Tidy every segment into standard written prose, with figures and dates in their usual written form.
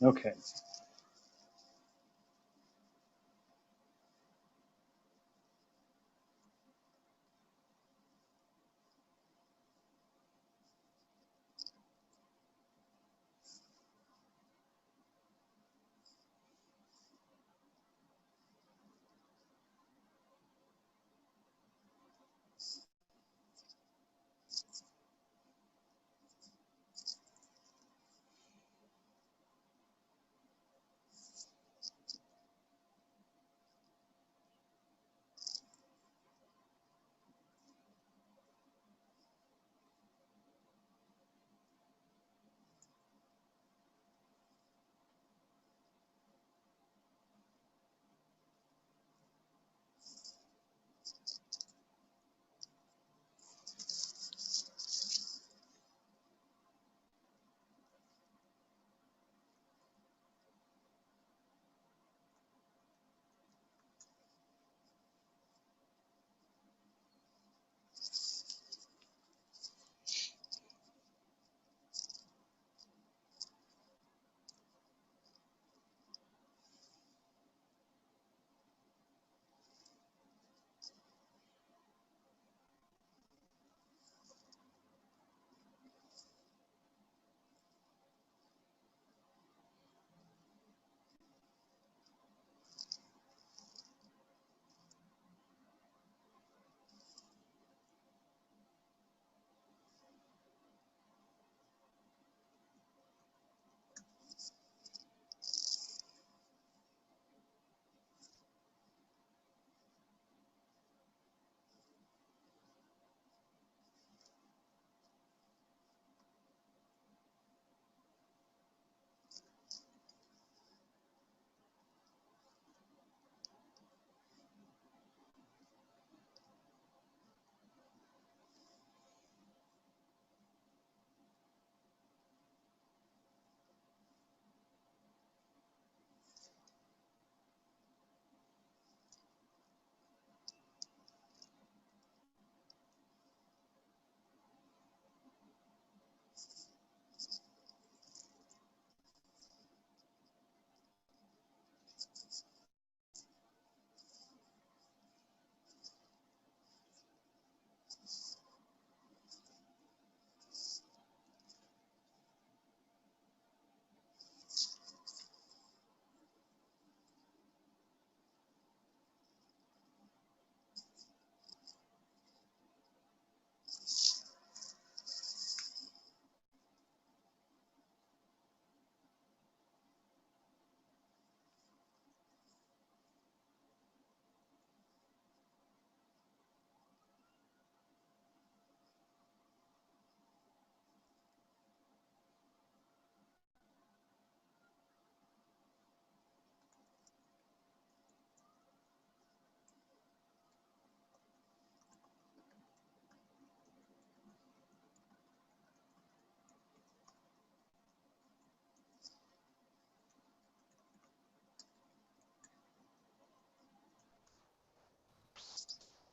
Okay.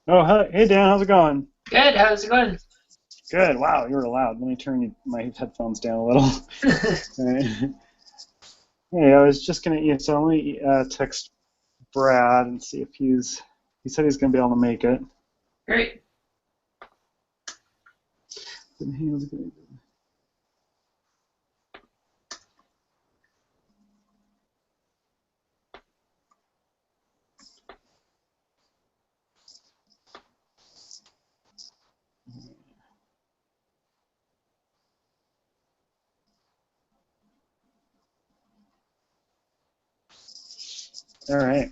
Oh, hey Dan, how's it going? Good. How's it going? Good. Wow, you were loud. Let me turn my headphones down a little. All right. Hey, I was just gonna, so let me text Brad and see if he said he's gonna be able to make it. Great. All right.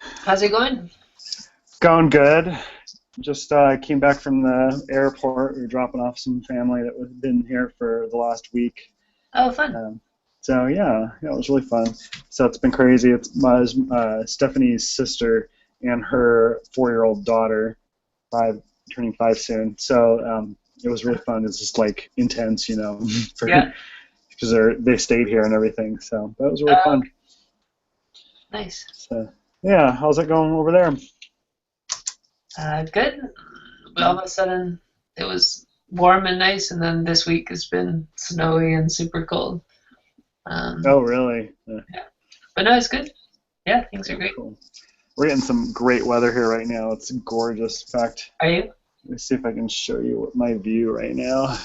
How's it going? Going good. Just came back from the airport. We were dropping off some family that had been here for the last week. Oh, fun. Um, so yeah, it was really fun. So it's been crazy. It's my Stephanie's sister and her 4-year-old daughter, turning 5 soon. So it was really fun. It's just like intense, for Yeah. because they stayed here and everything. So that was really Oh, fun. okay. Nice. So yeah, how's it going over there? Good. But all of a sudden, it was. warm and nice, and then this week it's been snowy and super cold. Oh, really? Yeah. But no, it's good. Yeah, things are great. Cool. We're getting some great weather here right now. It's gorgeous. In fact, Are you? let me see if I can show you my view right now.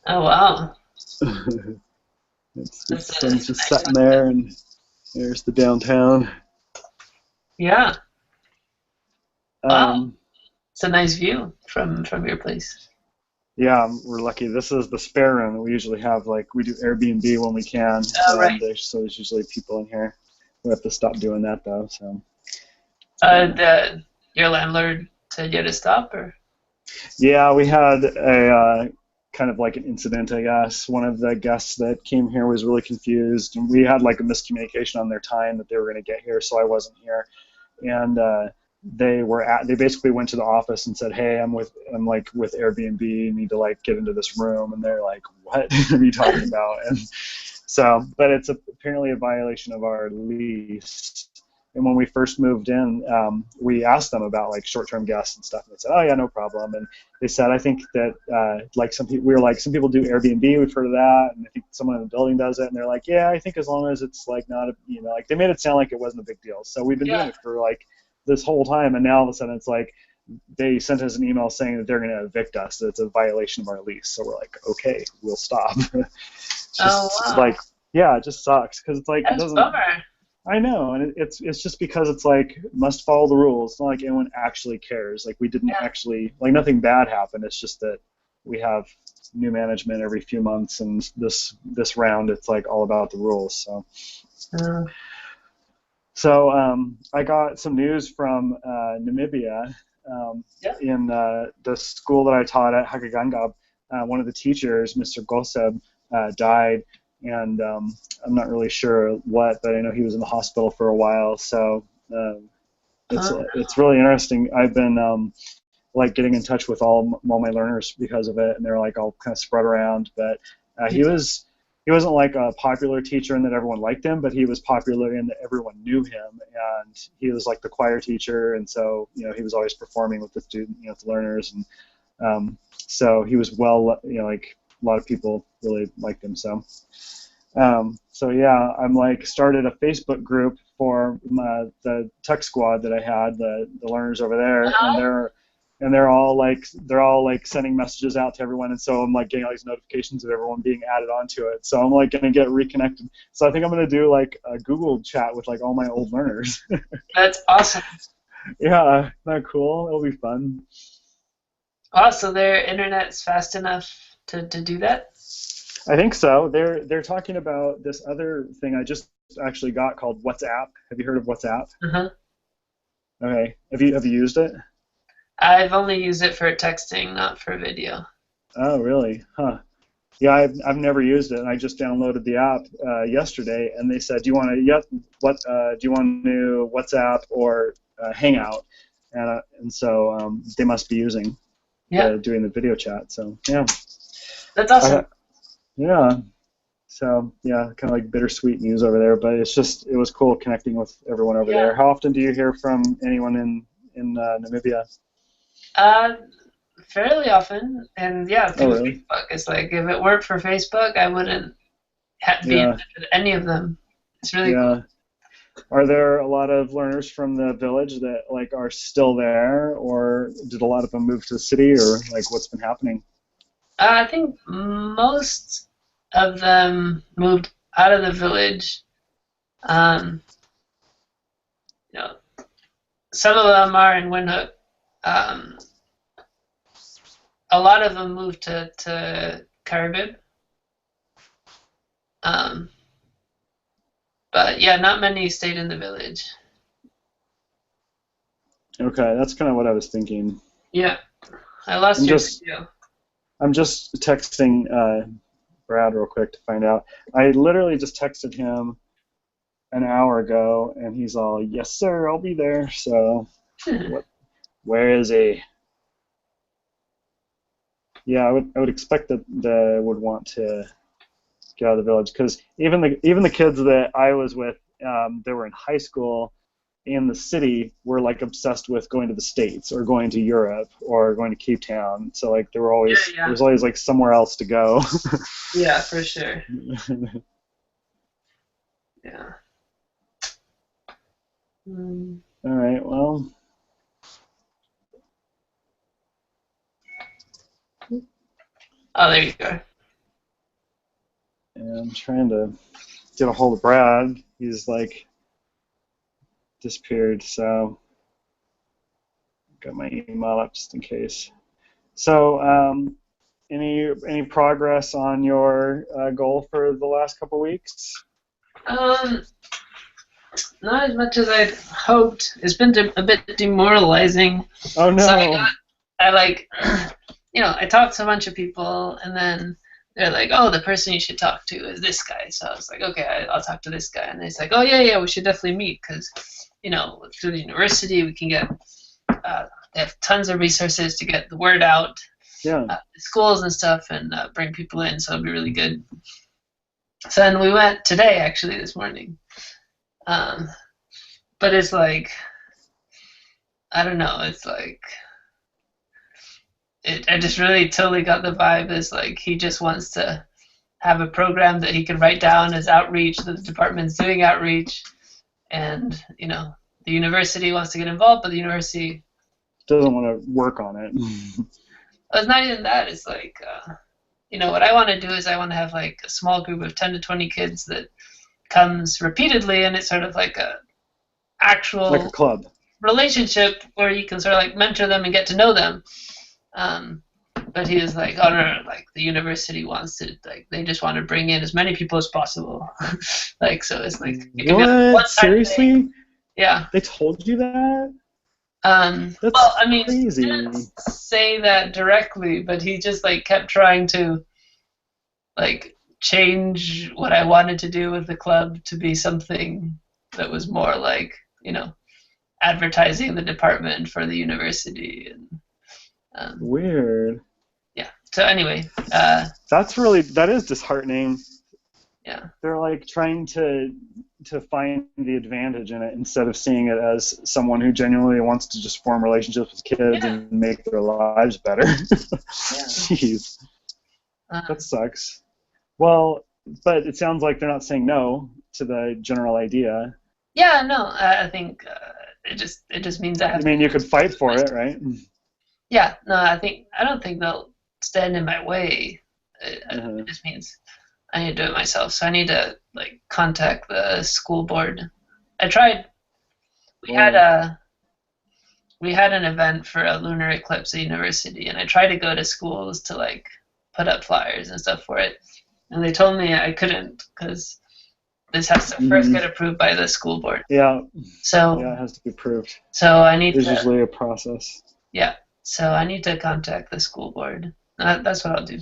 Oh, wow. The That's sun's a just nice sitting one. there, and there's the downtown. Yeah. Wow. Um, It's a nice view from your place. yeah, we're lucky. This is the spare room that we usually have. Like we do Airbnb when we can, Oh, right. and there's usually people in here. We have to stop doing that though. So Your landlord said you had to stop, or? yeah, we had a kind of like an incident, I guess. One of the guests that came here was really confused, and we had like a miscommunication on their time that they were going to get here, so I wasn't here. And they basically went to the office and said, "Hey, I'm like with Airbnb, you need to like get into this room." And they're like, "What are you talking about?" And so, but it's apparently a violation of our lease. And when we first moved in, we asked them about like short-term guests and stuff, and they said, "Oh yeah, no problem." And they said, "I think that like some people, we were like, some people do Airbnb. We've heard of that, and I think someone in the building does it." And they're like, "Yeah, I think as long as it's like not a, like they made it sound like it wasn't a big deal." So we've been doing Yeah. it for like this whole time, and now all of a sudden it's like they sent us an email saying that they're going to evict us, that it's a violation of our lease. So we're like, okay, we'll stop. Oh, Just wow. like, yeah, it just sucks because it's like it That's a doesn't. bummer. I know, and it's just because it's like must follow the rules. It's not like anyone actually cares. Like we didn't Yeah. actually like nothing bad happened. It's just that we have new management every few months, and this round it's like all about the rules. Uh, So I got some news from Namibia. yeah. In the school that I taught at Hakagangab, one of the teachers, Mr. Goseb, died, and I'm not really sure what, but I know he was in the hospital for a while. So it's Uh, it's really interesting. I've been like getting in touch with all my learners because of it, and they're like all kind of spread around. But yeah. he wasn't like a popular teacher in that everyone liked him, but he was popular in that everyone knew him, and he was like the choir teacher, and so he was always performing with the student, the learners, and so he was well, like a lot of people really liked him. So yeah, I'm like started a Facebook group for the tech squad that I had, the learners over there, and Uh-huh. they're all like sending messages out to everyone, and so I'm like getting all these notifications of everyone being added onto it. So I'm like gonna get reconnected. So I think I'm gonna do like a Google chat with like all my old learners. That's awesome. Yeah, isn't that cool? It'll be fun. Oh, so their internet's fast enough to do that? I think so. They're talking about this other thing I just actually got called WhatsApp. Have you heard of WhatsApp? Uh-huh. Okay. Have you used it? I've only used it for texting, not for video. Oh, really? Huh. Yeah, I've never used it, and I just downloaded the app yesterday, and they said, "Do you want to do you want to WhatsApp or Hangout?" And so they must be using Yeah, doing the video chat. So yeah, that's awesome. yeah. So yeah, kind of like bittersweet news over there, but it was cool connecting with everyone over Yeah. there. How often do you hear from anyone in Namibia? Uh, Fairly often, and yeah, Oh, through really? Facebook. It's like if it weren't for Facebook, I wouldn't be in Yeah, touch with any of them. It's really cool. yeah. Are there a lot of learners from the village that like are still there, or did a lot of them move to the city, or like what's been happening? I think most of them moved out of the village. Um, you know, some of them are in Windhoek. Um, a lot of them moved to Caribib. Um, but yeah, not many stayed in the village. Okay, that's kind of what I was thinking. Yeah, I lost I'm your just video. I'm just texting Brad real quick to find out. I literally just texted him an hour ago, and he's all, "Yes, sir, I'll be there." So what? Where is he? Yeah, I would expect that they would want to get out of the village because even the kids that I was with, they were in high school, in the city were like obsessed with going to the States or going to Europe or going to Cape Town. So like there was always like somewhere else to go. Yeah, for sure. Yeah. Mm. All right, well. Oh, there you go. And I'm trying to get a hold of Brad. He's like disappeared, so got my email up just in case. So, any progress on your goal for the last couple weeks? Not as much as I'd hoped. It's been a bit demoralizing. Oh no! So I talked to a bunch of people, and then they're like, "Oh, the person you should talk to is this guy." So I was like, "Okay, I'll talk to this guy." And it's like, "Oh yeah, we should definitely meet because, through the university we can get they have tons of resources to get the word out, schools and stuff, and bring people in. So it'll be really good." So then we went today, actually, this morning. But it's like, I don't know. It's like, I just really totally got the vibe is like he just wants to have a program that he can write down as outreach, that the department's doing outreach, and the university wants to get involved, but the university doesn't want to work on it. It's not even that. It's like, what I want to do is I want to have like a small group of 10 to 20 kids that comes repeatedly, and it's sort of like a actual like a club relationship where you can sort of like mentor them and get to know them. But he was like, "Oh no, like the university wants to, like they just want to bring in as many people as possible." Like, so it's like what? Seriously? Thing. Yeah. They told you that? That's well, I mean, crazy. He didn't say that directly, but he just like kept trying to like change what I wanted to do with the club to be something that was more like, advertising the department for the university and weird. Yeah. So anyway, that is disheartening. Yeah. They're like trying to find the advantage in it instead of seeing it as someone who genuinely wants to just form relationships with kids and make their lives better. Jeez. That sucks. Well, but it sounds like they're not saying no to the general idea. Yeah, no, I think it just means I have. I mean, you could fight for it, right? Yeah, no, I don't think they'll stand in my way. It just means I need to do it myself. So I need to like contact the school board. I tried. We had an event for a lunar eclipse at university, and I tried to go to schools to like put up flyers and stuff for it, and they told me I couldn't because this has to first get approved by the school board. Yeah. So it has to be approved. So I need. There's usually a process. Yeah. So I need to contact the school board. That's what I'll do.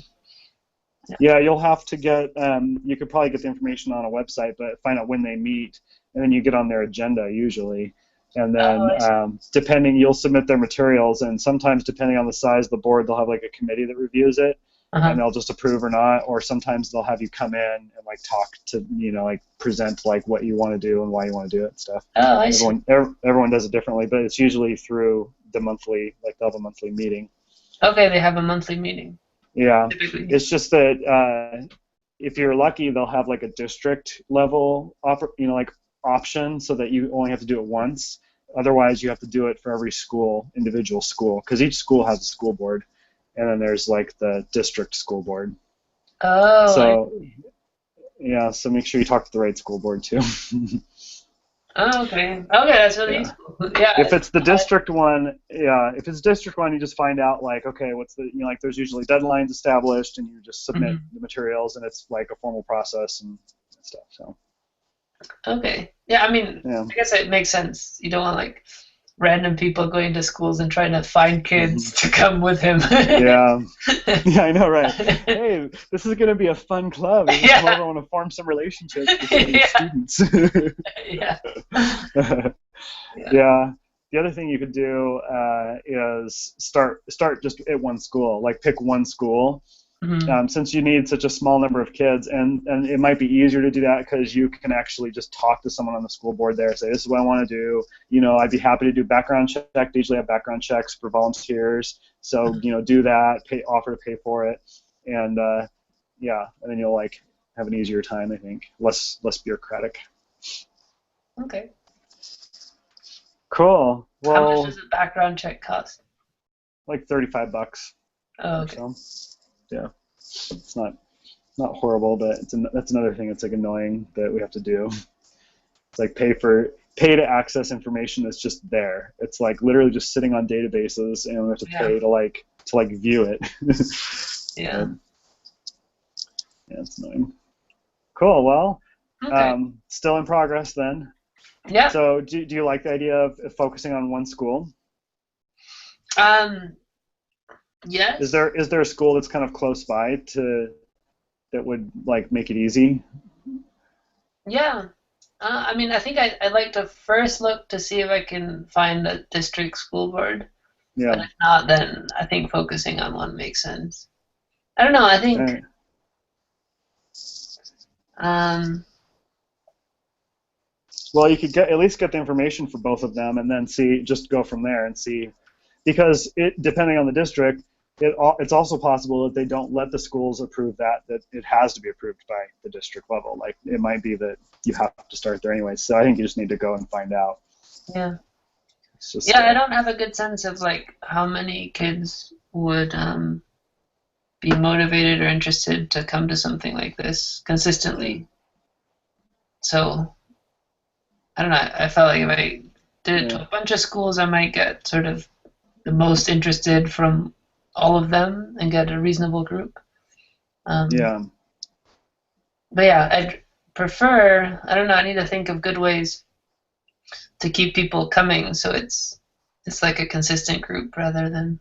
Yeah, you'll have to get. You could probably get the information on a website, but find out when they meet, and then you get on their agenda usually. And then depending, you'll submit their materials, and sometimes depending on the size of the board, they'll have like a committee that reviews it, and they'll just approve or not. Or sometimes they'll have you come in and like talk to, like present like what you want to do and why you want to do it and stuff. Oh, I see. Everyone does it differently, but it's usually through the monthly, like they'll have a monthly meeting. Okay, they have a monthly meeting. Yeah, typically. It's just that if you're lucky, they'll have like a district level offer, like option, so that you only have to do it once. Otherwise, you have to do it for every individual school, because each school has a school board, and then there's like the district school board. Oh. So so make sure you talk to the right school board too. Oh, okay. Okay, that's really useful. Yeah. If it's the district one, you just find out like, okay, what's the, like there's usually deadlines established, and you just submit the materials, and it's like a formal process and stuff. So. Okay. Yeah, I mean, I guess it makes sense. You don't want like random people going to schools and trying to find kids to come with him. Yeah, I know, right? Hey, this is going to be a fun club. I want to form some relationships with these students. Yeah. The other thing you could do is start just at one school. Like pick one school, Hmm. Since you need such a small number of kids, and it might be easier to do that because you can actually just talk to someone on the school board there, say, this is what I want to do. I'd be happy to do background check. They usually have background checks for volunteers, so do that, offer to pay for it, and yeah, and then you'll like have an easier time, I think, less bureaucratic. Okay. Cool. How much Well, does a background check cost? like $35 Oh, or okay. so. Yeah, it's not horrible, but that's another thing that's like annoying that we have to do. It's like pay to access information that's just there. It's like literally just sitting on databases, and we have to Yeah. pay to view it. Yeah. Yeah, it's annoying. Cool. Well, Okay. still in progress then. Yeah. So do you like the idea of focusing on one school? Um. Is Yes. there a school that's kind of close by that would like make it easy? Yeah. I mean, I think I'd like to first look to see if I can find a district school board. But Yeah. if not, then I think focusing on one makes sense. I don't know. I think Right. um, Well, you could at least get the information for both of them, and then just go from there and see, because depending on the district, it's also possible that they don't let the schools approve that it has to be approved by the district level. Like it might be that you have to start there anyway. So I think you just need to go and find out. yeah, It's just yeah. I don't have a good sense of like how many kids would be motivated or interested to come to something like this yeah, consistently. So I don't know. I felt like if I did it yeah, to a bunch of schools, I might get sort of the most interested from all of them and get a reasonable group. Um, yeah, but yeah, I'd prefer. I don't know. I need to think of good ways to keep people coming, so it's like a consistent group rather than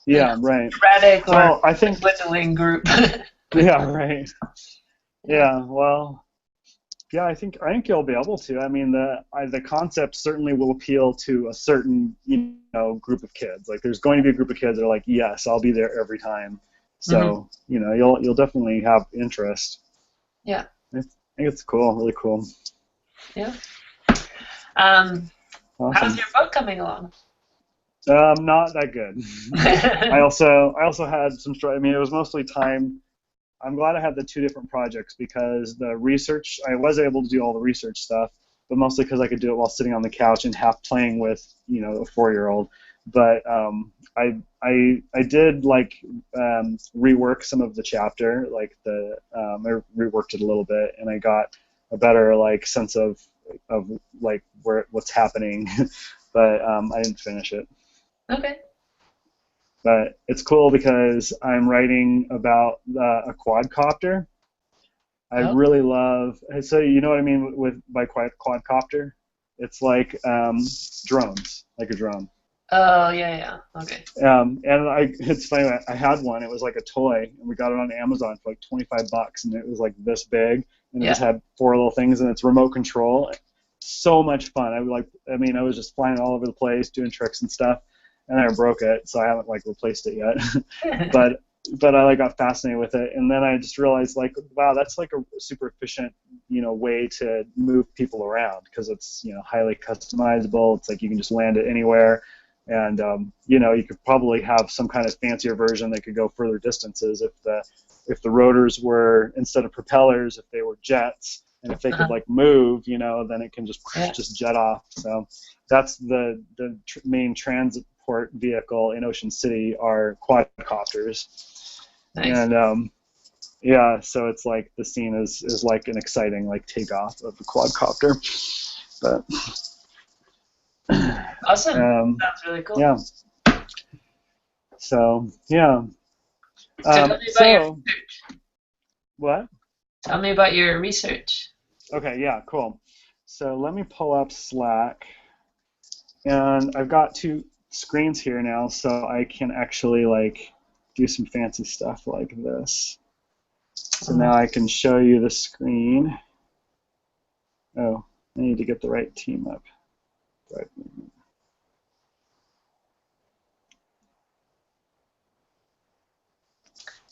yeah, right. erratic or Well, I think dwindling group. yeah, right. Yeah. Yeah, well, yeah, I think you'll be able to. I mean, the concept certainly will appeal to a certain group of kids. Like, there's going to be a group of kids that are like, yes, I'll be there every time. Hmm. So you'll definitely have interest. Yeah. I think it's cool, really cool, Yeah. Um, how's awesome. your book coming along? Not that good. I also had some. I mean, it was mostly time. I'm glad I had the two different projects because the research, I was able to do all the research stuff, but mostly because I could do it while sitting on the couch and half playing with, a 4-year-old. But I did like rework some of the chapter, like I reworked it a little bit, and I got a better like sense of like what's happening, but I didn't finish it. Okay. But it's cool because I'm writing about a quadcopter. I Oh. really love. So you know what I mean by quadcopter? It's like drones, like a drone. Oh yeah, yeah. Okay. And it's funny. I had one. It was like a toy, and we got it on Amazon for like $25, and it was like this big, and it just Yeah. had four little things, and it's remote control. So much fun. I mean, I was just flying all over the place, doing tricks and stuff, and I broke it, so I haven't like replaced it yet. but I like got fascinated with it, and then I just realized like, wow, that's like a super efficient way to move people around because it's highly customizable. It's like you can just land it anywhere, and you could probably have some kind of fancier version that could go further distances if the rotors were, instead of propellers, if they were jets, and if they could Uh-huh. like move, then it can just Yeah. jet off. So that's the main transport vehicle in Ocean City are quadcopters. Nice. And yeah, so it's like the scene is like an exciting like takeoff of a quadcopter. But Awesome. um, Sounds really cool. yeah, so yeah. So tell me about your So research. what? Tell me about your research. Okay, yeah, cool. So let me pull up Slack, and I've got two screens here now, so I can actually like do some fancy stuff like this. So now I can show you the screen. Oh, I need to get the right team up. Right.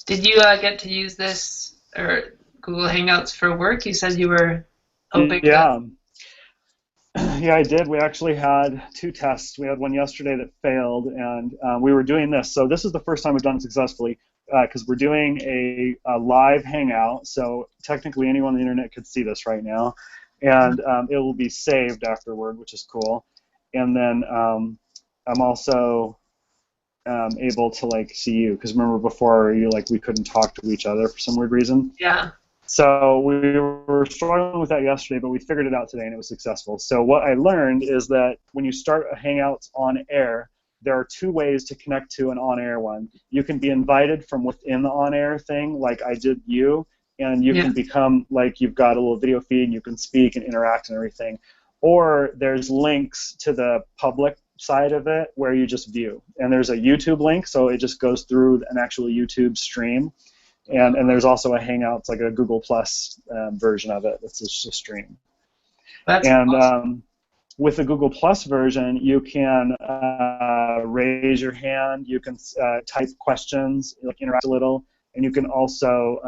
Did you get to use this or Google Hangouts for work? You said you were hoping to. Yeah. Yeah, I did. We actually had two tests. We had one yesterday that failed, and we were doing this. So this is the first time we've done it successfully because we're doing a live hangout. So technically, anyone on the internet could see this right now, and it will be saved afterward, which is cool. And then I'm also able to like see you because remember before you like we couldn't talk to each other for some weird reason. Yeah. So we were struggling with that yesterday, but we figured it out today, and it was successful. So what I learned is that when you start a Hangouts on air, there are two ways to connect to an on-air one. You can be invited from within the on-air thing, like I did you, and you can become like you've got a little video feed, and you can speak and interact and everything. Or there's links to the public side of it where you just view. And there's a YouTube link, so it just goes through an actual YouTube stream. And there's also a Hangouts, like a Google Plus version of it. It's just a stream. That's And awesome. with the Google Plus version, you can raise your hand, you can type questions, like interact a little, and you can also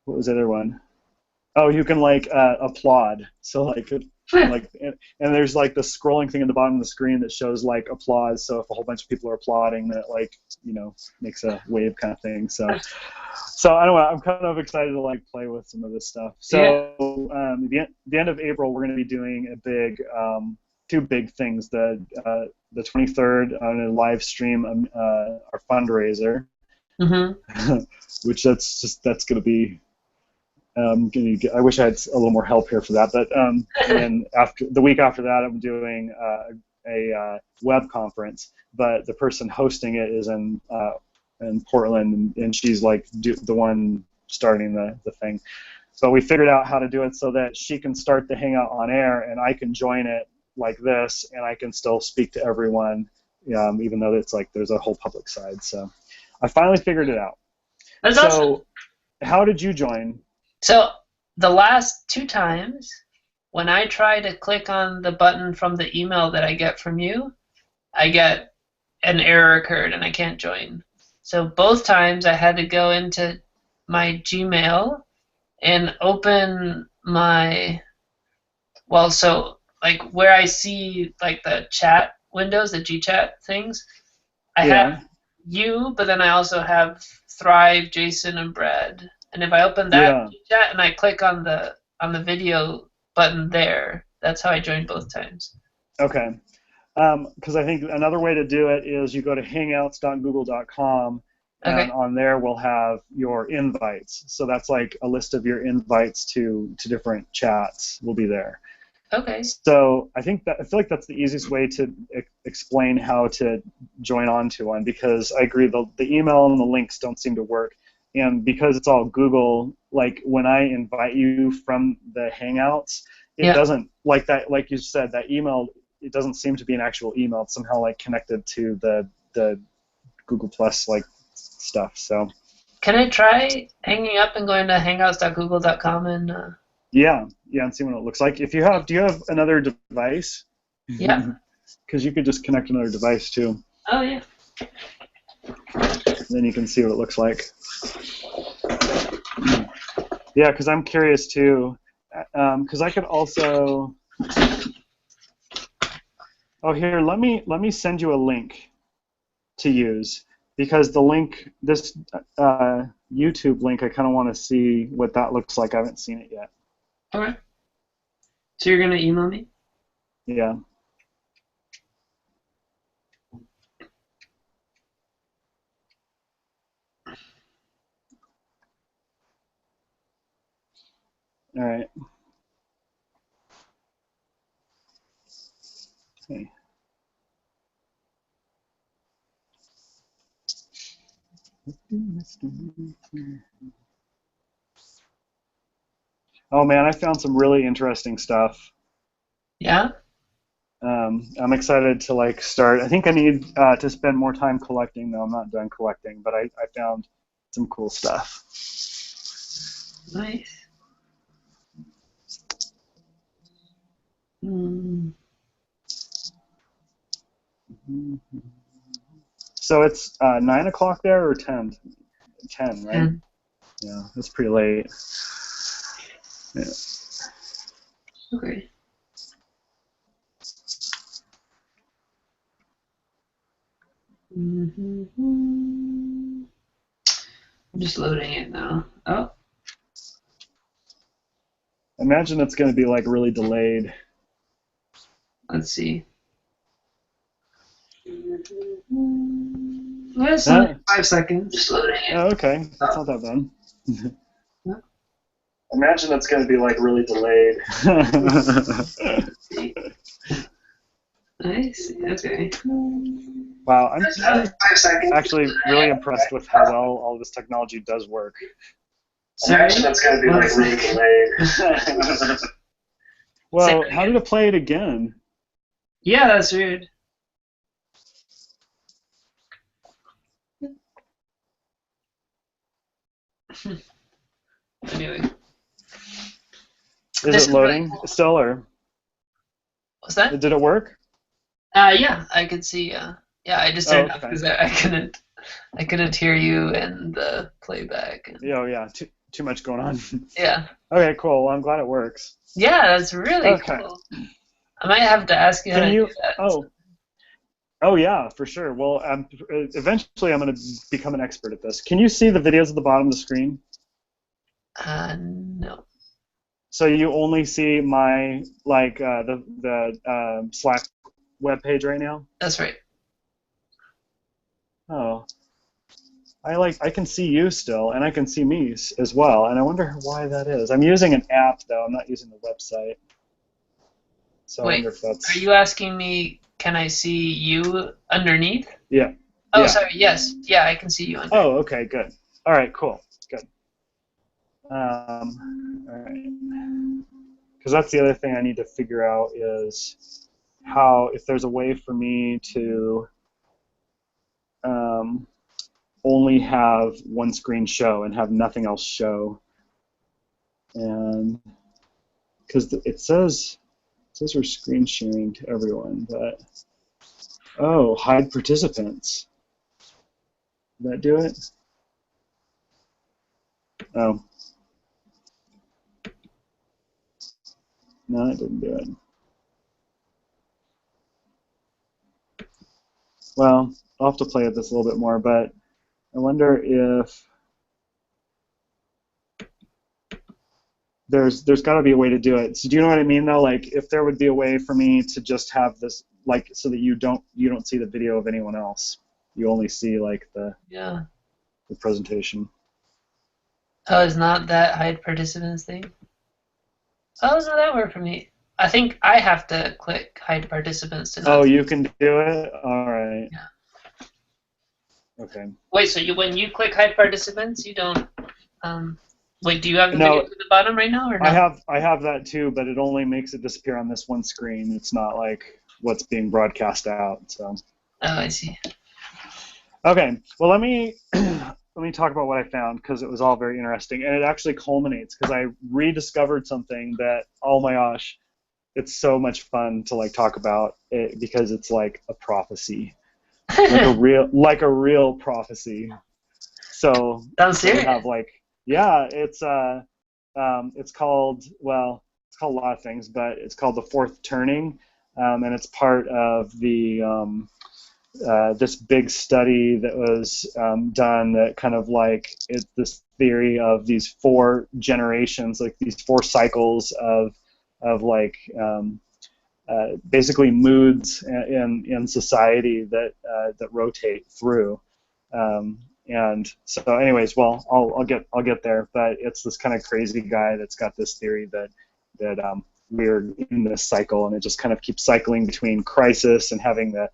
what was the other one? Oh, you can like applaud. So and there's like the scrolling thing at the bottom of the screen that shows like applause. So if a whole bunch of people are applauding, then it like makes a wave kind of thing. So I don't know. I'm kind of excited to like play with some of this stuff. So the end of April, we're going to be doing a big two big things. The 23rd, I'm going to live stream our fundraiser, which that's going to be. I wish I had a little more help here for that, but and then after the week after that, I'm doing a web conference. But the person hosting it is in Portland, and she's like the one starting the thing. So we figured out how to do it so that she can start the Hangout on air, and I can join it like this, and I can still speak to everyone, even though it's like there's a whole public side. So I finally figured it out. That's awesome. How did you join? So the last two times, when I try to click on the button from the email that I get from you, I get an error occurred and I can't join. So both times I had to go into my Gmail and open my, so like where I see like the chat windows, the GChat things, I have you, but then I also have Thrive, Jason, and Brad. And if I open that chat and I click on the video button there, that's how I joined both times. Okay. Because I think another way to do it is you go to hangouts.google.com, and on there we'll have your invites. So that's like a list of your invites to different chats will be there. Okay. So I feel like that's the easiest way to explain how to join onto one, because I agree the email and the links don't seem to work. And because it's all Google, like when I invite you from the Hangouts, it doesn't, like that, like you said, that email, it doesn't seem to be an actual email. It's somehow like connected to the Google Plus like stuff. So can I try hanging up and going to hangouts.google.com and yeah, and see what it looks like. Do you have another device? Yeah. Because you could just connect another device too. Oh yeah. Then you can see what it looks like. Yeah, because I'm curious too. Because I could also. Oh, here, let me send you a link to use, because the link, this YouTube link, I kind of want to see what that looks like. I haven't seen it yet. All right. So you're gonna email me? Yeah. All right. Okay. Oh man, I found some really interesting stuff. Yeah. I'm excited to like start. I think I need to spend more time collecting, though. I'm not done collecting, but I found some cool stuff. Nice. So it's 9 o'clock there or 10? 10, right? 10. Yeah, it's pretty late. Yeah. Okay. I'm just loading it now. Oh, Imagine it's going to be like really delayed. let's see. It's only 5 seconds. Just loading it. Oh, okay, that's not that bad. Imagine it's going to be like really delayed. I see. Okay. Wow, I'm 5 seconds. actually really impressed with how well all this technology does work. Sorry? Imagine it's going to be like really delayed. Well, how did it play it again? Yeah, that's weird. Anyway. Is it loading still, or What's that? did it work? Yeah, I could see. Yeah, I just turned off okay. because I couldn't hear you and the playback. And, Yeah, too much going on. yeah. Okay, cool. Well, I'm glad it works. Yeah, that's really cool. I might have to ask you how to do that. Oh yeah, for sure. Well, eventually I'm going to become an expert at this. Can you see the videos at the bottom of the screen? No. So you only see my the Slack web page right now? That's right. Oh. I can see you still, and I can see me as well, and I wonder why that is. I'm using an app though. I'm not using the website. So wait, I wonder if that's. Are you asking me? Can I see you underneath? Yeah. Oh, yeah. sorry. Yes. Yeah, I can see you underneath. Oh, okay, good. All right, cool. Good. All right. Because that's the other thing I need to figure out is if there's a way for me to only have one screen show and have nothing else show. And because it says we're screen sharing to everyone, but hide participants. Did that do it? Oh. No, it didn't do it. Well, I'll have to play with this a little bit more, but I wonder if there's got to be a way to do it. So do you know what I mean though? Like if there would be a way for me to just have this, like, so that you don't see the video of anyone else. You only see like the presentation. Oh, it's not that hide participants thing? Oh, no, that worked for me. I think I have to click hide participants to not. Oh, you can do it? All right. Yeah. Okay. Wait, so when you click hide participants, you don't. Wait, do you have the video at the bottom right now, or no? I have that too, but it only makes it disappear on this one screen. It's not like what's being broadcast out. So. Oh, I see. Okay. Well, let me talk about what I found because it was all very interesting, and it actually culminates because I rediscovered something that, oh my gosh, it's so much fun to like talk about it because it's like a prophecy, like a real prophecy. So sounds serious. We have like it's called it's called a lot of things, but it's called the Fourth Turning, and it's part of the this big study that was done that kind of like it's this theory of these 4 generations, like these 4 cycles of like basically moods in society that rotate through. And so, anyways, well, I'll get there. But it's this kind of crazy guy that's got this theory that we're in this cycle, and it just kind of keeps cycling between crisis and having a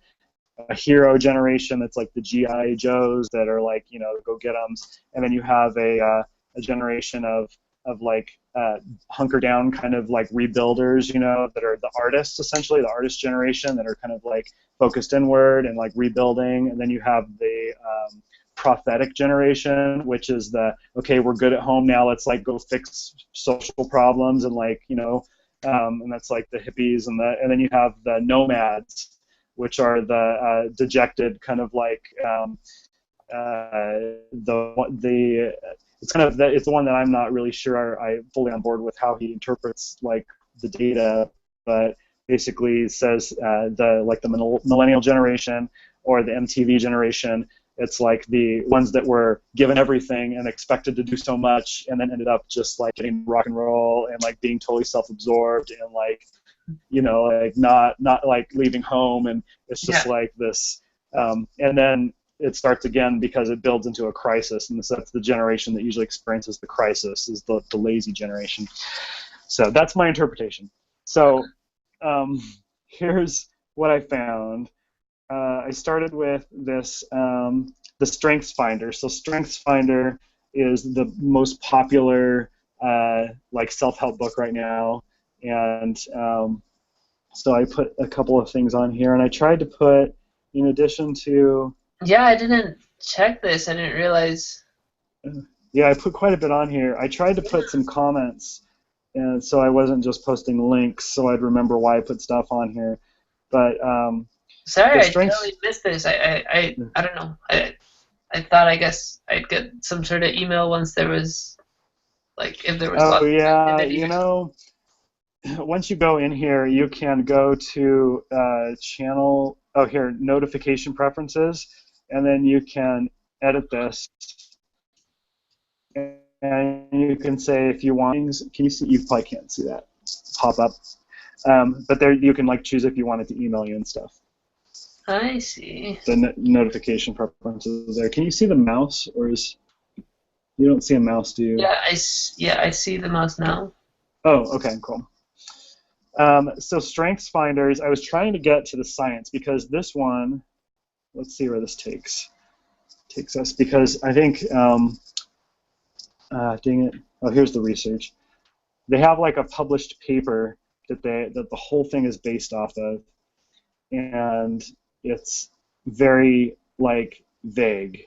hero generation that's like the G.I. Joes that are like, you know, go get 'ems, and then you have a generation of like hunker down kind of like rebuilders, you know, that are the artists, essentially the artist generation that are kind of like focused inward and like rebuilding. And then you have the prophetic generation, which is okay, we're good at home now, let's like go fix social problems, and like, you know, and that's like the hippies, and then you have the nomads which are the dejected kind of like the it's kind of it's the one that I'm not really sure I'm fully on board with how he interprets like the data, but basically says the millennial generation or the MTV generation. It's like the ones that were given everything and expected to do so much, and then ended up just like getting rock and roll and like being totally self-absorbed and like, like not like leaving home, and it's just like this. And then it starts again because it builds into a crisis, and that's the generation that usually experiences the crisis, is the lazy generation. So that's my interpretation. So here's what I found. I started with this, the Strengths Finder. So Strengths Finder is the most popular like self-help book right now, and so I put a couple of things on here, and I tried to put, in addition to. Yeah, I didn't check this. I didn't realize. Yeah, I put quite a bit on here. I tried to put some comments, and so I wasn't just posting links, so I'd remember why I put stuff on here. But sorry, I totally missed this. I don't know. I thought, I guess I'd get some sort of email once there was, like, if there was. Oh yeah, once you go in here, you can go to channel. Oh, here, notification preferences, and then you can edit this, and you can say if you want things. Can you see? You probably can't see that pop up, but there you can like choose if you want it to email you and stuff. I see. The notification preferences there. Can you see the mouse, or is you don't see a mouse, do you? Yeah, I see the mouse now. Oh, okay, cool. So Strengths Finders, I was trying to get to the science because this one, let's see where this takes us, because I think, dang it, oh, here's the research. They have like a published paper that the whole thing is based off of, and it's very like vague.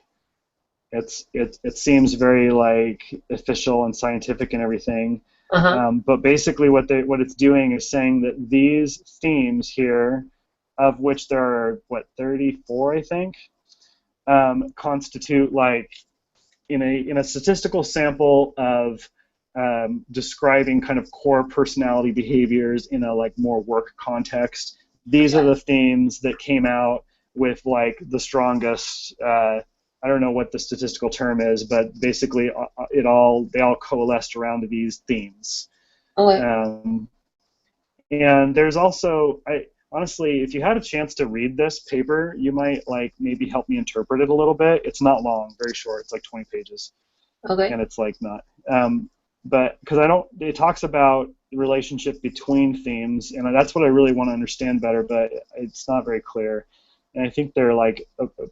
It seems very like official and scientific and everything. But basically what it's doing is saying that these themes here, of which there are, 34, I think, constitute like in a statistical sample of describing kind of core personality behaviors in a like more work context. These are the themes that came out with like the strongest. I don't know what the statistical term is, but basically they all coalesced around these themes. And there's also, honestly, if you had a chance to read this paper, you might like maybe help me interpret it a little bit. It's not long, very short. It's like 20 pages. Okay. And it's like not, but because it talks about the relationship between themes, and that's what I really want to understand better, but it's not very clear. And I think they're like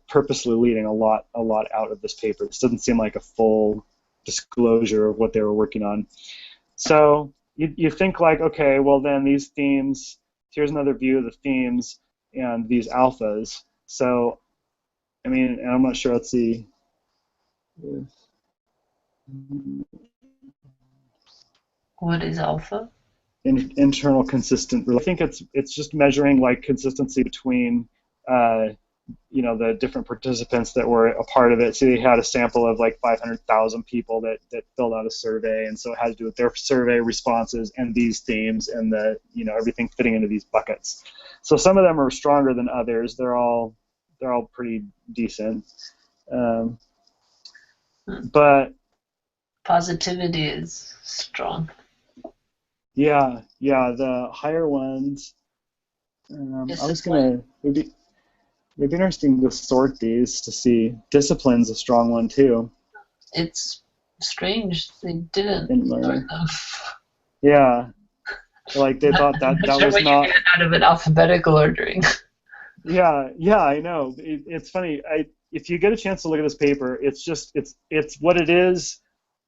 purposely leaving a lot out of this paper. This doesn't seem like a full disclosure of what they were working on. So you think like, okay, well then these themes, here's another view of the themes and these alphas. So, I mean, and I'm not sure, let's see. What is alpha? Internal consistent. I think it's just measuring like consistency between the different participants that were a part of it. So they had a sample of like 500,000 people that filled out a survey, and so it had to do with their survey responses and these themes and the everything fitting into these buckets. So some of them are stronger than others. They're all pretty decent, but positivity is strong. Yeah, the higher ones. I was gonna. It'd be interesting to sort these to see. Discipline's a strong one too. It's strange they didn't sort them. Yeah, like they thought that was not. Out of an alphabetical ordering. Yeah, I know. It's funny. If you get a chance to look at this paper, it's what it is.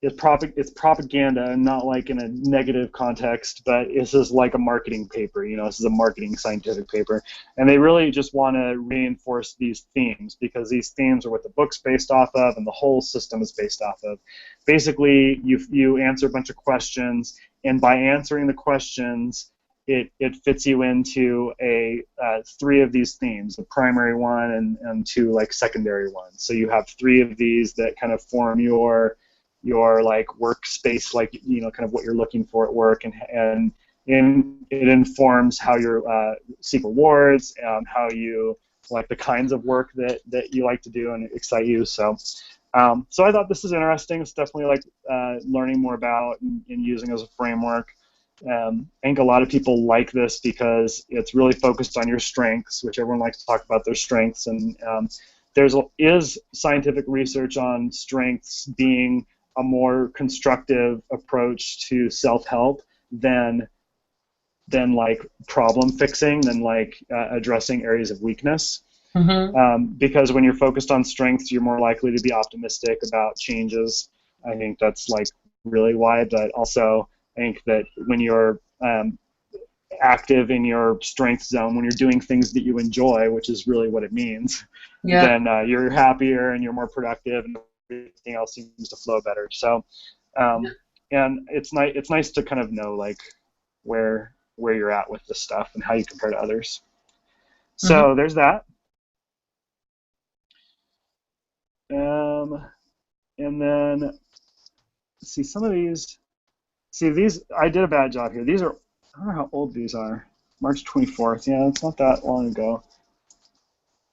It's propaganda, and not like in a negative context, but this is like a marketing paper. This is a marketing scientific paper, and they really just want to reinforce these themes because these themes are what the book's based off of, and the whole system is based off of. Basically, you answer a bunch of questions, and by answering the questions it fits you into a three of these themes, a primary one and two like secondary ones. So you have three of these that kind of form your like workspace, like kind of what you're looking for at work, and it informs how you seek rewards, how you like the kinds of work that you like to do and excite you. So so I thought this is interesting. It's definitely like learning more about and using as a framework. I think a lot of people like this because it's really focused on your strengths, which everyone likes to talk about their strengths, and is scientific research on strengths being a more constructive approach to self-help than like problem fixing, than like addressing areas of weakness. Because when you're focused on strengths, you're more likely to be optimistic about changes. I think that's like really why, but also I think that when you're active in your strength zone, when you're doing things that you enjoy, which is really what it means, then you're happier and you're more productive, and everything else seems to flow better. So, and it's nice to kind of know like where you're at with this stuff and how you compare to others. So there's that. And then see some of these. See these, I did a bad job here. These are, I don't know how old these are. March 24th. Yeah, it's not that long ago.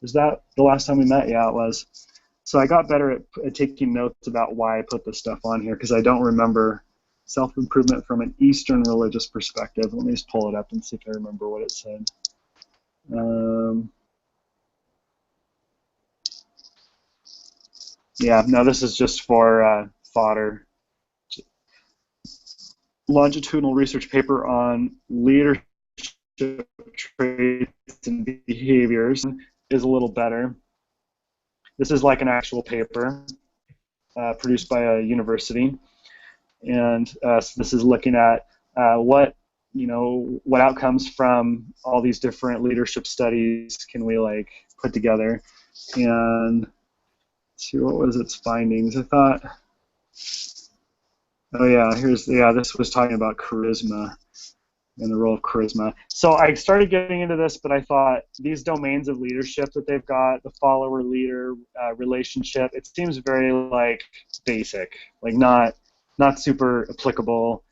Was that the last time we met? Yeah, it was. So I got better at taking notes about why I put this stuff on here, because I don't remember self-improvement from an Eastern religious perspective. Let me just pull it up and see if I remember what it said. Yeah, no, this is just for fodder. Longitudinal research paper on leadership traits and behaviors is a little better. This is like an actual paper produced by a university, and so this is looking at what outcomes from all these different leadership studies can we like put together. And let's see, what was its findings? I thought. Oh yeah, this was talking about charisma and the role of charisma. So I started getting into this, but I thought these domains of leadership that they've got, the follower-leader relationship, it seems very like basic, like not super applicable,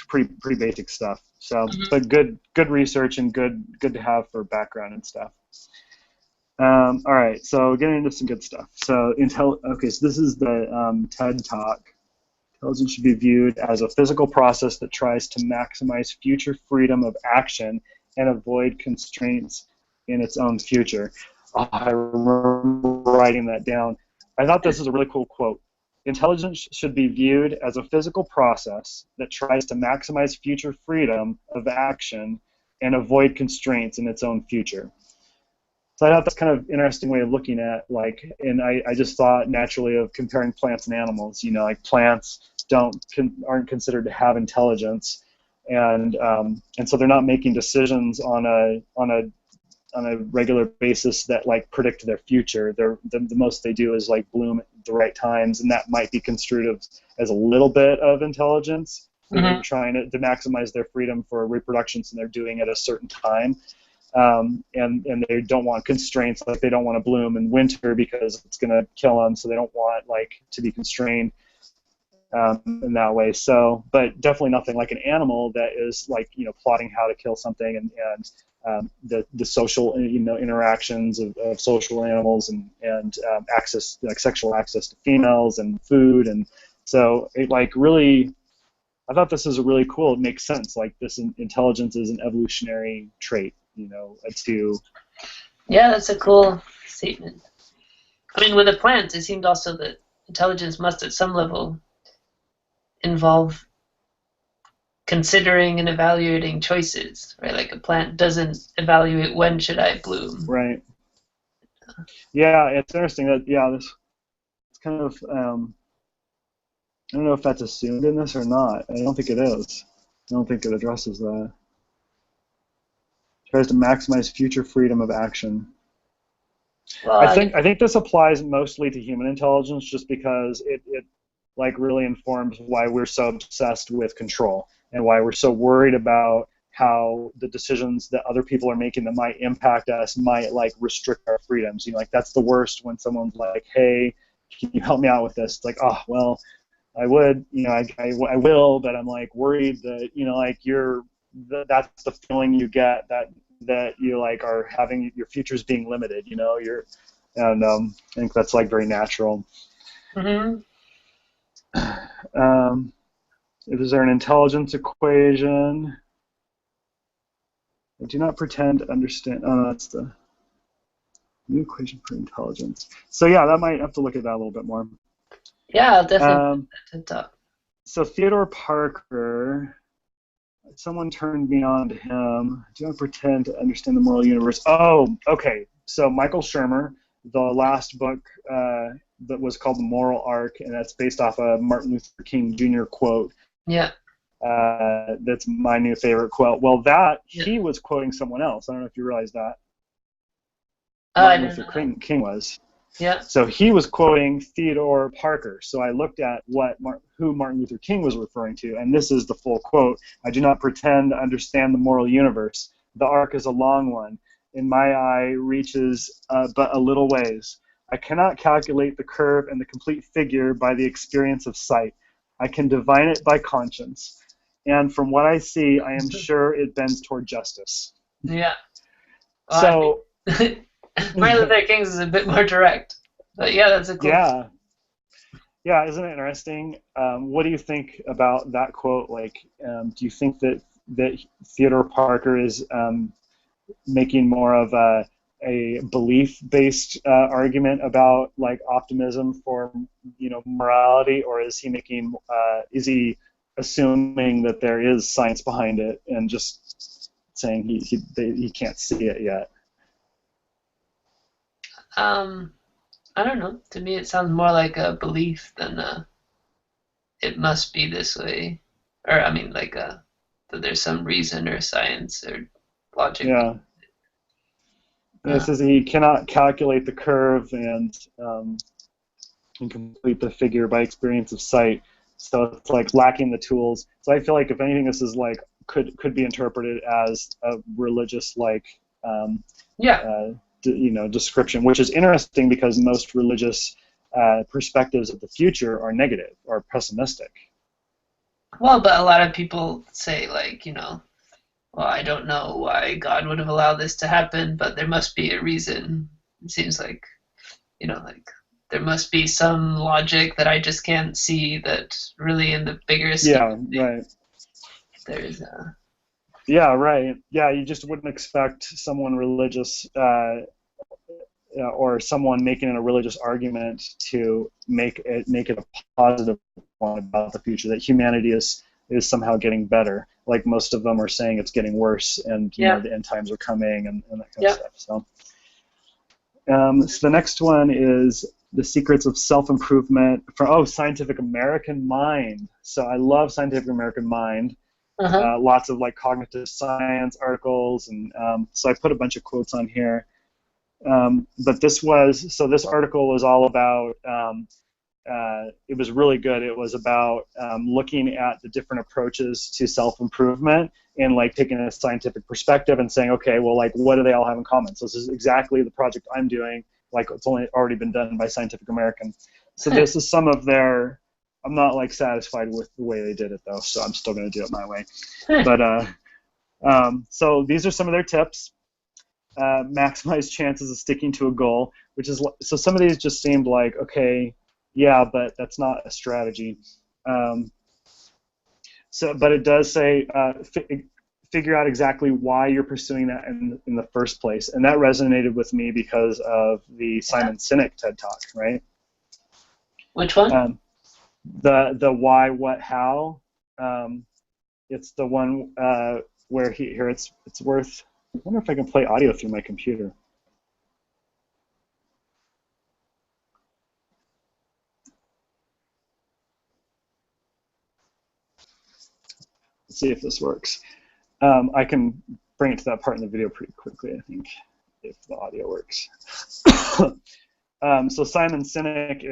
pretty basic stuff. So, but good research and good to have for background and stuff. All right, so getting into some good stuff. So so this is the TED Talk. Intelligence should be viewed as a physical process that tries to maximize future freedom of action and avoid constraints in its own future. Oh, I remember writing that down. I thought this is a really cool quote. Intelligence should be viewed as a physical process that tries to maximize future freedom of action and avoid constraints in its own future. So I thought that's kind of an interesting way of looking at, like, and I just thought naturally of comparing plants and animals. Like plants aren't considered to have intelligence, and so they're not making decisions on a regular basis that like predict their future. The most they do is like bloom at the right times, and that might be construed as a little bit of intelligence. They're trying to maximize their freedom for reproduction, so they're doing it at a certain time. And they don't want constraints, like they don't want to bloom in winter because it's going to kill them, so they don't want like to be constrained in that way. So, but definitely nothing like an animal that is like plotting how to kill something, and the social interactions of social animals and access, like sexual access to females and food, and so it like really. I thought this is really cool. It makes sense. Like this intelligence is an evolutionary trait, to. Yeah, that's a cool statement. I mean, with the plants, it seemed also that intelligence must at some level involve considering and evaluating choices, right? Like a plant doesn't evaluate when should I bloom. Right. Yeah, it's interesting that this it's kind of I don't know if that's assumed in this or not. I don't think it is. I don't think it addresses that. It tries to maximize future freedom of action. Well, I think this applies mostly to human intelligence, just because it like really informs why we're so obsessed with control. and why we're so worried about how the decisions that other people are making that might impact us might like restrict our freedoms. Like that's the worst when someone's like, hey, can you help me out with this? It's like, oh, well, I would, I will, but I'm like worried that, like that's the feeling you get that you like are having your future's being limited, and I think that's like very natural. Mm-hmm. Is there an intelligence equation? I do not pretend to understand. Oh, no, that's the new equation for intelligence. So yeah, that might have to look at that a little bit more. Yeah, I'll definitely put that to talk. So Theodore Parker, someone turned me on to him. Do not pretend to understand the moral universe. Oh, okay. So Michael Shermer, the last book that was called The Moral Arc, and that's based off a Martin Luther King Jr. quote. Yeah. That's my new favorite quote. Well, he was quoting someone else. I don't know if you realize that. Martin Luther King was. Yeah. So he was quoting Theodore Parker. So I looked at who Martin Luther King was referring to, and this is the full quote. I do not pretend to understand the moral universe. The arc is a long one. In my eye reaches but a little ways. I cannot calculate the curve and the complete figure by the experience of sight. I can divine it by conscience. And from what I see, I am sure it bends toward justice. Yeah. Well, so Martin Luther King's is a bit more direct, but yeah, that's a cool. Yeah, isn't it interesting? What do you think about that quote? Like, do you think that Theodore Parker is making more of a belief-based argument about like optimism for morality, or is he making is he assuming that there is science behind it and just saying he can't see it yet? I don't know. To me, it sounds more like a belief than it must be this way, or I mean, like that there's some reason or science or logic. Yeah. It says he cannot calculate the curve and complete the figure by experience of sight. So it's like lacking the tools. So I feel like if anything, this is like could be interpreted as a religious description, which is interesting because most religious perspectives of the future are negative or pessimistic. Well, but a lot of people say well, I don't know why God would have allowed this to happen, but there must be a reason. It seems like there must be some logic that I just can't see that really in the bigger scheme. Yeah, right. There's Yeah, right. Yeah, you just wouldn't expect someone religious or someone making a religious argument to make it a positive one about the future, that humanity is somehow getting better. Like most of them are saying it's getting worse, and the end times are coming, and that kind of stuff. So the next one is The Secrets of Self-Improvement from Scientific American Mind. So I love Scientific American Mind. Lots of like cognitive science articles, and so I put a bunch of quotes on here. But this article was all about. It was really good. It was about looking at the different approaches to self-improvement and like taking a scientific perspective and saying, okay, well, like what do they all have in common? So this is exactly the project I'm doing. Like it's already been done by Scientific American. So this is some of their. I'm not like satisfied with the way they did it though, so I'm still going to do it my way. But so these are some of their tips. Maximize chances of sticking to a goal, which is so some of these just seemed like okay. Yeah, but that's not a strategy. But it does say figure out exactly why you're pursuing that in the first place, and that resonated with me because of the Simon Sinek TED Talk, right? Which one? The why, what, how. It's the one where it's worth. I wonder if I can play audio through my computer. Let's see if this works. I can bring it to that part in the video pretty quickly, I think, if the audio works. So Simon Sinek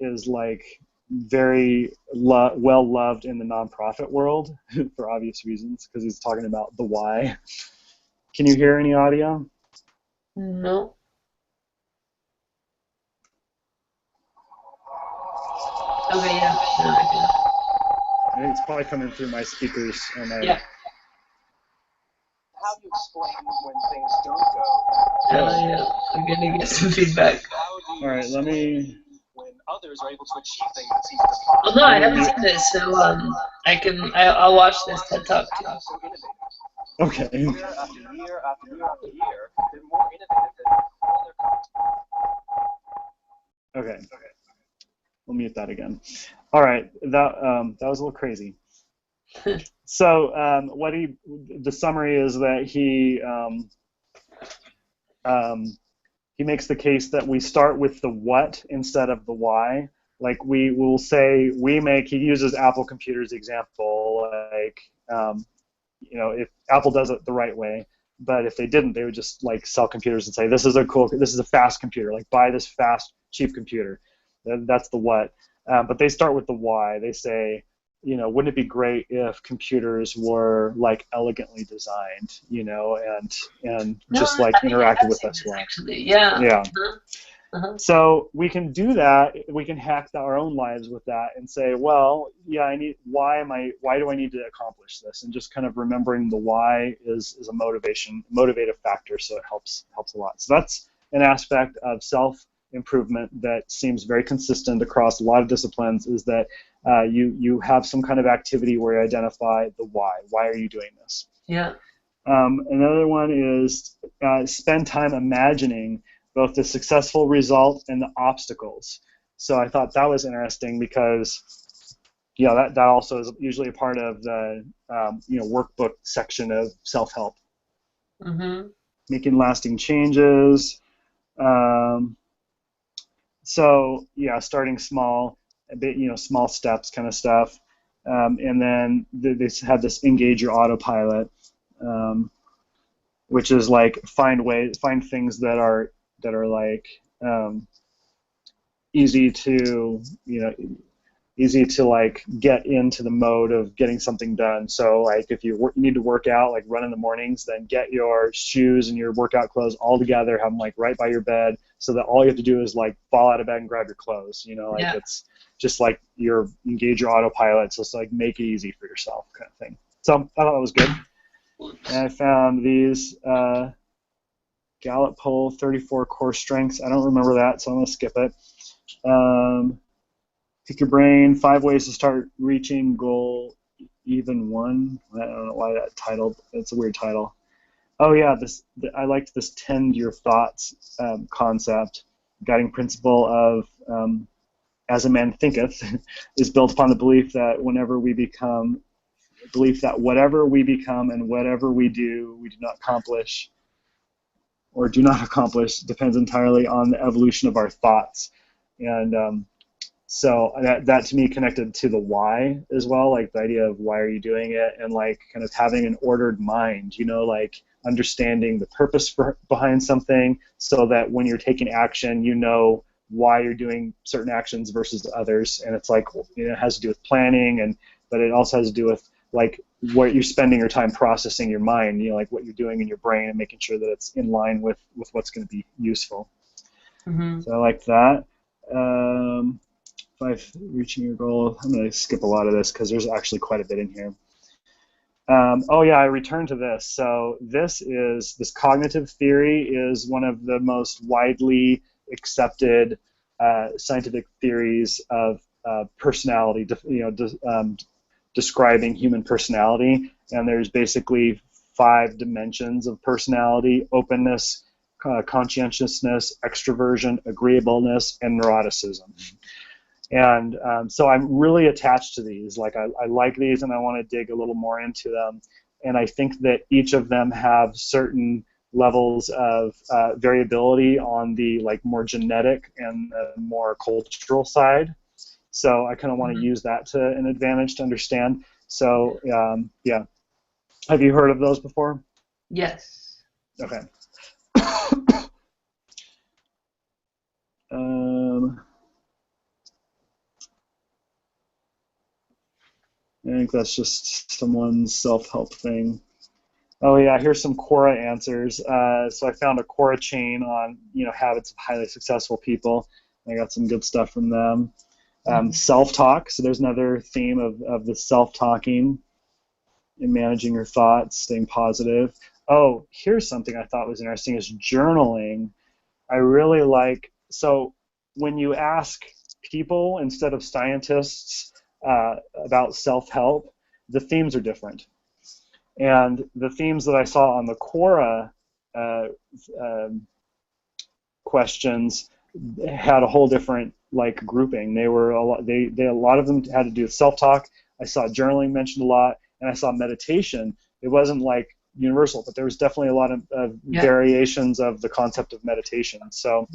is like very well loved in the nonprofit world for obvious reasons, because he's talking about the why. Can you hear any audio? No. Okay, yeah. No, I think it's probably coming through my speakers. And yeah. How do you explain when things don't go? Yeah. I'm gonna get some feedback. How do you All right, let me. when others are able to achieve things that seem to defy? Well, no, I haven't seen this, so I'll watch this TED Talk too. So innovative. Okay. Year after year after year after year, they're more innovative than other companies. Okay. We'll mute that again. All right, that was a little crazy. So the summary is that he makes the case that we start with the what instead of the why. Like we will say he uses Apple computers example, like if Apple does it the right way, but if they didn't, they would just like sell computers and say this is a fast computer, like buy this fast cheap computer. That's the what. But they start with the why. They say, wouldn't it be great if computers were like elegantly designed, and just like interacted with us well. Actually, yeah. Yeah. Uh-huh. So we can do that. We can hack our own lives with that and say, well, yeah, why do I need to accomplish this? And just kind of remembering the why is a motivative factor, so it helps a lot. So that's an aspect of self-improvement that seems very consistent across a lot of disciplines, is that you have some kind of activity where you identify the why. Why are you doing this? Yeah. Another one is spend time imagining both the successful result and the obstacles. So I thought that was interesting because, that also is usually a part of the workbook section of self-help. Mm-hmm. Making lasting changes. So yeah, starting small, a bit, small steps kind of stuff. And then they have this engage your autopilot, which is like find things that are like easy to like get into the mode of getting something done. So like if you need to work out, like run in the mornings, then get your shoes and your workout clothes all together, have them like right by your bed, so that all you have to do is like fall out of bed and grab your clothes. It's just like engage your autopilot. So it's like make it easy for yourself kind of thing. So I thought that was good. And I found these Gallup poll, 34 core strengths. I don't remember that, so I'm going to skip it. Pick your brain, 5 ways to start reaching goal even one. I don't know why that title, it's a weird title. Oh yeah, I liked this tend your thoughts concept. Guiding principle of as a man thinketh is built upon the belief that whatever we become and whatever we do not accomplish depends entirely on the evolution of our thoughts. And so that to me connected to the why as well, like the idea of why are you doing it, and like kind of having an ordered mind, like understanding the purpose behind something, so that when you're taking action, why you're doing certain actions versus others. And it's like, it has to do with planning, but it also has to do with like what you're spending your time processing your mind, like what you're doing in your brain, and making sure that it's in line with what's going to be useful. Mm-hmm. So I like that. Reaching your goal. I'm going to skip a lot of this because there's actually quite a bit in here. Oh yeah, I returned to this. So this cognitive theory is one of the most widely accepted scientific theories of personality, describing human personality. And there's basically 5 dimensions of personality: openness, conscientiousness, extroversion, agreeableness, and neuroticism. And so I'm really attached to these. Like I like these, and I want to dig a little more into them. And I think that each of them have certain levels of variability on the like more genetic and more cultural side. So I kind of want to use that to an advantage to understand. So yeah, have you heard of those before? Yes. Okay. I think that's just someone's self-help thing. Oh yeah, here's some Quora answers. So I found a Quora chain on habits of highly successful people. I got some good stuff from them. Self-talk. So there's another theme of the self-talking and managing your thoughts, staying positive. Oh, here's something I thought was interesting is journaling. I really like, so when you ask people instead of scientists about self-help, the themes are different. And the themes that I saw on the Quora questions had a whole different grouping. They were a lot of them had to do with self-talk. I saw journaling mentioned a lot, and I saw meditation. It wasn't universal, but there was definitely a lot of variations of the concept of meditation. So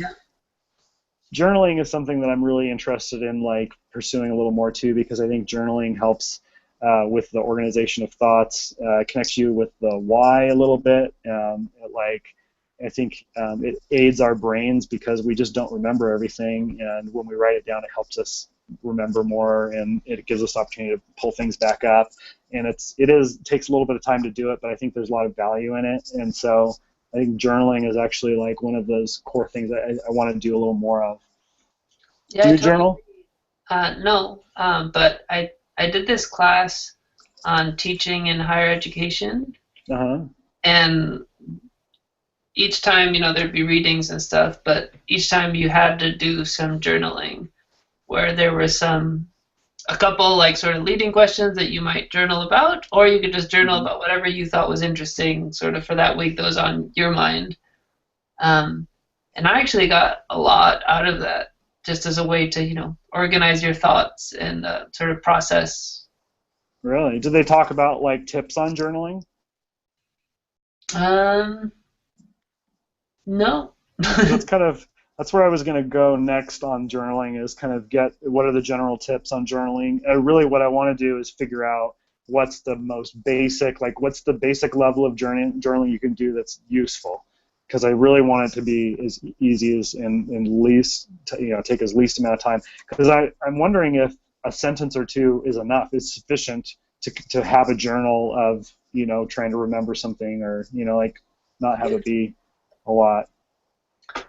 journaling is something that I'm really interested in pursuing a little more too, because I think journaling helps with the organization of thoughts, connects you with the why a little bit. I think it aids our brains because we just don't remember everything, and when we write it down, it helps us remember more, and it gives us the opportunity to pull things back up. And it takes a little bit of time to do it, but I think there's a lot of value in it. And so I think journaling is actually one of those core things that I want to do a little more of. Yeah, do you journal? No, but I did this class on teaching in higher education, and each time, there'd be readings and stuff, but each time you had to do some journaling where there were a couple sort of leading questions that you might journal about, or you could just journal about whatever you thought was interesting sort of for that week that was on your mind. And I actually got a lot out of that just as a way to, organize your thoughts and sort of process. Really? Did they talk about tips on journaling? No. That's where I was going to go next on journaling, is kind of get what are the general tips on journaling. Really what I want to do is figure out what's the most basic, what's the basic level of journaling you can do that's useful. Because I really want it to be as easy as and least, take as least amount of time. Because I'm wondering if a sentence or two is enough, is sufficient to have a journal of, trying to remember something, or, not have it be a lot.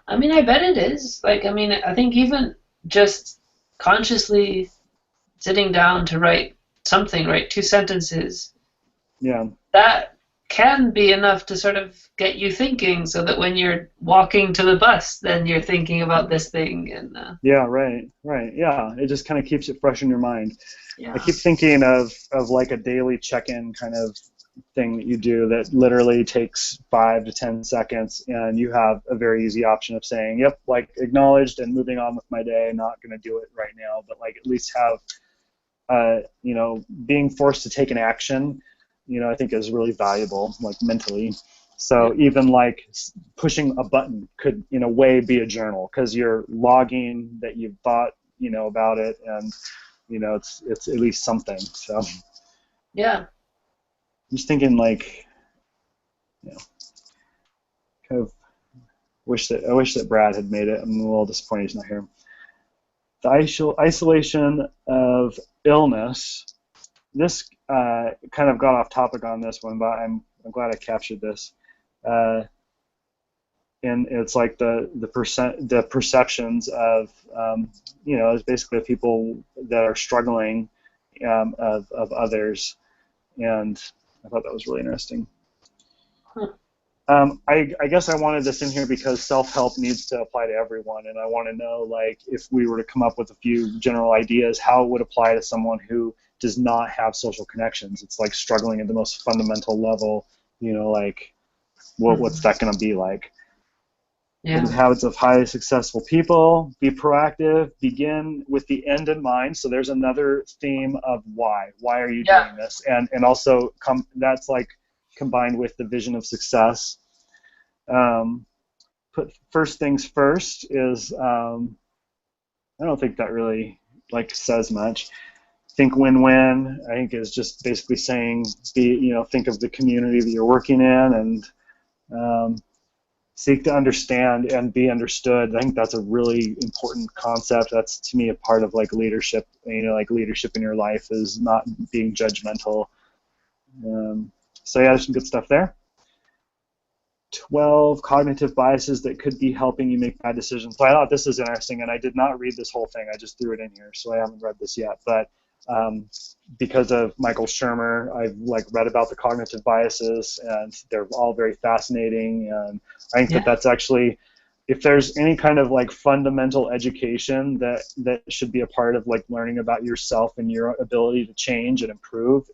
I mean, I bet it is. I think even just consciously sitting down to write something, write 2 sentences, that can be enough to sort of get you thinking, so that when you're walking to the bus, then you're thinking about this thing. And yeah, right. Yeah, it just kind of keeps it fresh in your mind. Yeah. I keep thinking of a daily check-in kind of thing that you do that literally takes 5 to 10 seconds, and you have a very easy option of saying, yep, acknowledged and moving on with my day, not going to do it right now, but at least have, being forced to take an action, I think is really valuable, mentally. So even pushing a button could, in a way, be a journal, because you're logging that you've thought, about it, and, it's at least something. So. Yeah. I'm just thinking, kind of I wish that Brad had made it. I'm a little disappointed he's not here. The isolation of illness. This kind of got off topic on this one, but I'm glad I captured this. And it's the perceptions of it's basically people that are struggling of others, and I thought that was really interesting. I guess I wanted this in here because self-help needs to apply to everyone, and I want to know, if we were to come up with a few general ideas, how it would apply to someone who does not have social connections. It's struggling at the most fundamental level, what's that going to be like? Yeah. The habits of highly successful people. Be proactive. Begin with the end in mind. So there's another theme of why. Why are you doing this? And also that's combined with the vision of success. Put first things first is I don't think that really says much. Think win-win. I think is just basically saying think of the community that you're working in, and seek to understand and be understood. I think that's a really important concept. That's, to me, a part of like leadership. Like leadership in your life is not being judgmental. So yeah, there's some good stuff there. 12 cognitive biases that could be helping you make bad decisions. So I thought this is interesting, and I did not read this whole thing. I just threw it in here, so I haven't read this yet. But because of Michael Shermer, I've like read about the cognitive biases, and they're all very fascinating. And I think that that's actually, if there's any kind of like fundamental education that should be a part of like learning about yourself and your ability to change and improve,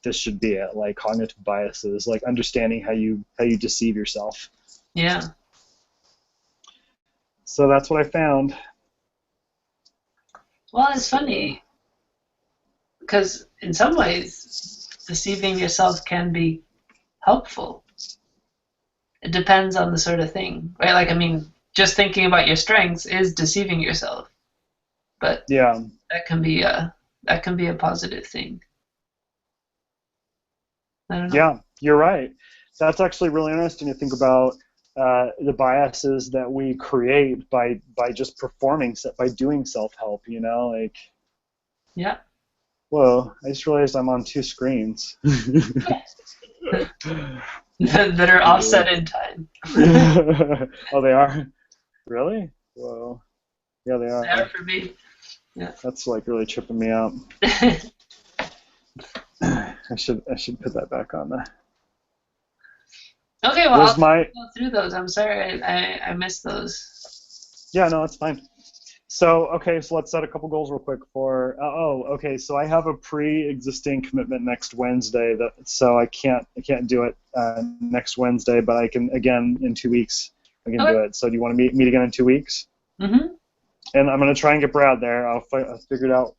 this should be it. Like cognitive biases, like understanding how you deceive yourself. Yeah. So that's what I found. Well, it's funny because in some ways, deceiving yourself can be helpful. It depends on the sort of thing, right? Like, I mean, just thinking about your strengths is deceiving yourself, but yeah, that can be a positive thing. I don't know. Yeah, you're right. That's actually really interesting to think about the biases that we create by just performing, by doing self-help. Like. Yeah. Whoa! I just realized I'm on 2 screens. That are offset in time. Oh, they are? Really? Whoa. Yeah, they are. They are for me. Yeah. That's like really tripping me out. I should put that back on there. Okay, well, I'll go through those. I'm sorry I missed those. Yeah, no, it's fine. So, okay, so let's set a couple goals real quick for, okay, so I have a pre-existing commitment next Wednesday, so I can't do it next Wednesday, but I can, again, in 2 weeks, I can do it. So do you want to meet again in 2 weeks? Mm-hmm. And I'm going to try and get Brad there. I'll figure it out.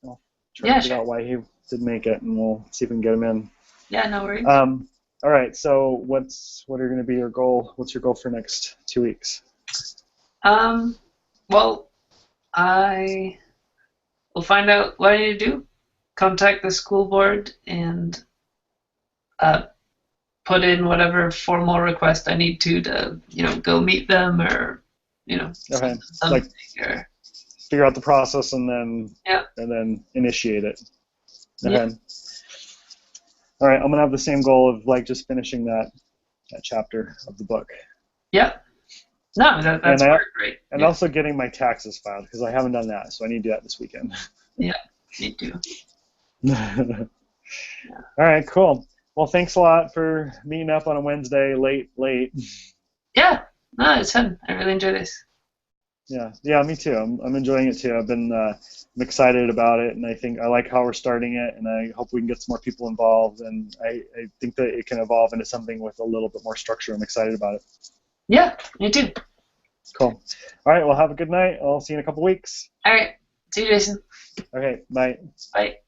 I'll try to figure out why he didn't make it, and we'll see if we can get him in. Yeah, no worries. All right, so what are going to be your goal? What's your goal for next 2 weeks? Well, I will find out what I need to do, contact the school board, and put in whatever formal request I need to go meet them or, Okay. something. Like, figure out the process and then initiate it. Okay. Yeah. All right, I'm going to have the same goal of like just finishing that chapter of the book. Yeah. No, that's great. And also getting my taxes filed, because I haven't done that, so I need to do that this weekend. Yeah, me too. All right, cool. Well, thanks a lot for meeting up on a Wednesday, late. Yeah, no, it's fun. I really enjoy this. Yeah, me too. I'm enjoying it too. I'm excited about it, and I think I like how we're starting it, and I hope we can get some more people involved, and I think that it can evolve into something with a little bit more structure. I'm excited about it. Yeah, me too. Cool. All right, well, have a good night. I'll see you in a couple weeks. All right. See you, Jason. Okay, bye. Bye.